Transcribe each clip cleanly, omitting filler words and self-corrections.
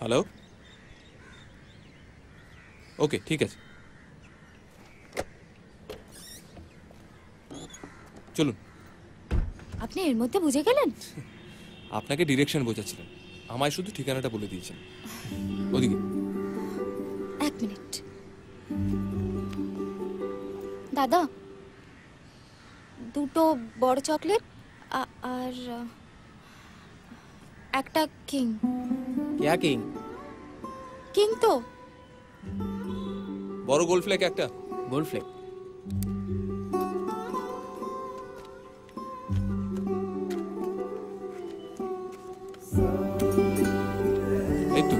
Hello, ওকে ঠিক আছে, চলুন। আপনি এর মধ্যে বুঝে গেলেন? আপনাকে ডিরেকশন বোঝাচ্ছিলেন, আমায় শুধু ঠিকানাটা বলে দিয়েছেন। ওদিকে। 1 মিনিট। দাদা, 2টো বড় চকলেট আর একটা কিং। क्या किंग? কিং তো বড় গোল্ড ফ্লেক একটা। Gold flake. এই তো।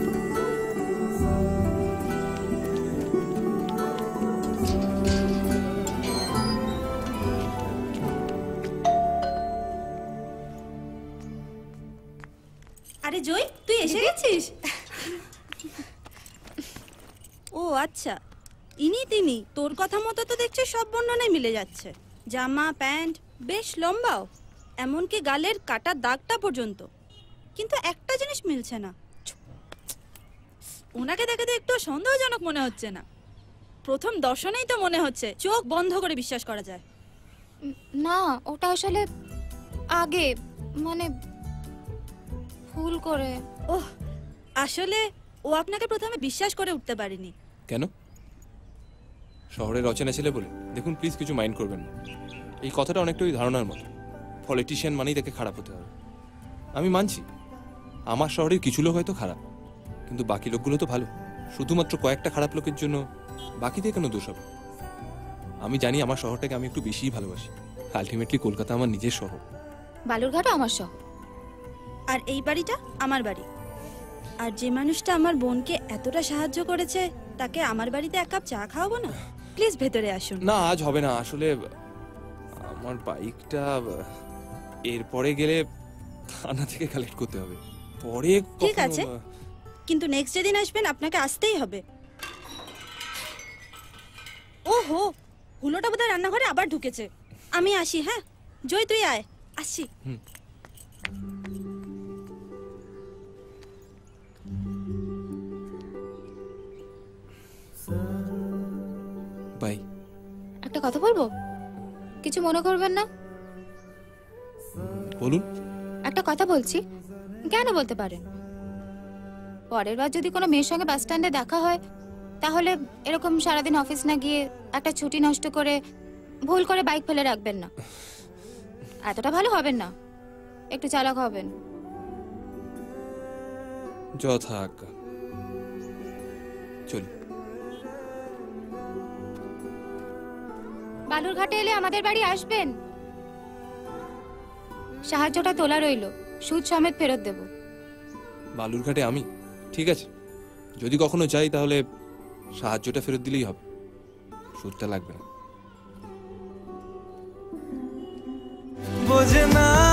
আরে জয়, তুই এসে গেছিস? ও আচ্ছা, তিনি তোর কথা মতো তো দেখছি সব বর্ণনায় মিলে যাচ্ছে। জামা প্যান্ট বেশ লম্বাও, এমনকি গালের কাটা দাগটা পর্যন্ত। কিন্তু একটা জিনিস মিলছে না, ওনাকে দেখে তো একটু সন্দেহজনক মনে হচ্ছে না। প্রথম দর্শনেই তো মনে হচ্ছে চোখ বন্ধ করে বিশ্বাস করা যায়। না, ওটা আসলে আগে মানে ভুল করে। ওহ, আসলে ও আপনাকে প্রথমে বিশ্বাস করে উঠতে পারেনি। কেন? শহরের অচেনা ছেলে বলে? দেখুন প্লিজ, কিছু মাইন্ড করবেন না। এই কথাটা অনেকটা ওই ধারণার মতো, পলিটিশিয়ান মানেই তাকে খারাপ হতে হবে। আমি মানছি আমার শহরের কিছু লোক হয়তো খারাপ, কিন্তু বাকি লোকগুলো তো ভালো। শুধুমাত্র কয়েকটা খারাপ লোকের জন্য বাকিদের কেন দোষ হবে? আমি জানি আমার শহরটাকে আমি একটু বেশিই ভালোবাসি। আলটিমেটলি কলকাতা আমার নিজের শহর। বালুরঘাটও আমার শহর। আর এই বাড়িটা আমার বাড়ি। আর যে মানুষটা আমার বোনকে এতটা সাহায্য করেছে, তাকে আমার বাড়িতে 1 কাপ চা খাওয়াবো না? প্লিজ ভেতরে আসুন। না, আজ হবে না। আসলে আমার বাইকটা এরপরে গেলে থানা থেকে কালেক্ট করতে হবে। পরে ঠিক কখনো- আছে, কিন্তু নেক্সট যেদিন আসবেন আপনাকে আসতেই হবে। ওহো, হুলোটা বোধহয় রান্নাঘরে আবার ঢুকেছে। আমি আসি, হ্যাঁ? জয়, তুই আয়, আসছি। বাই। একটা কথা বলবো? কিছু মনে করবেন না? বলুন। একটা কথা বলছি, কেন বলতে পারেন। পরের বার যদি কোনো মেয়ের সঙ্গে বাস স্ট্যান্ডে দেখা হয়, তাহলে এরকম সারাদিন অফিস না গিয়ে একটা ছুটি নষ্ট করে ভুল করে বাইক ফেলে রাখবেন না। এতটা ভালো হবেন না, একটু চালাক হবেন। যথা আজ্ঞা। চলি। বালুরঘাটে এলে আমাদের বাড়ি আসবেন। সাহায্যটা তোলা রইল, সুদ সমেত ফেরত দেব। বালুরঘাটে আমি? ঠিক আছে, যদি কখনো যাই তাহলে সাহায্যটা ফেরত দিলেই হবে, সুদটা লাগবে না। বোঝে না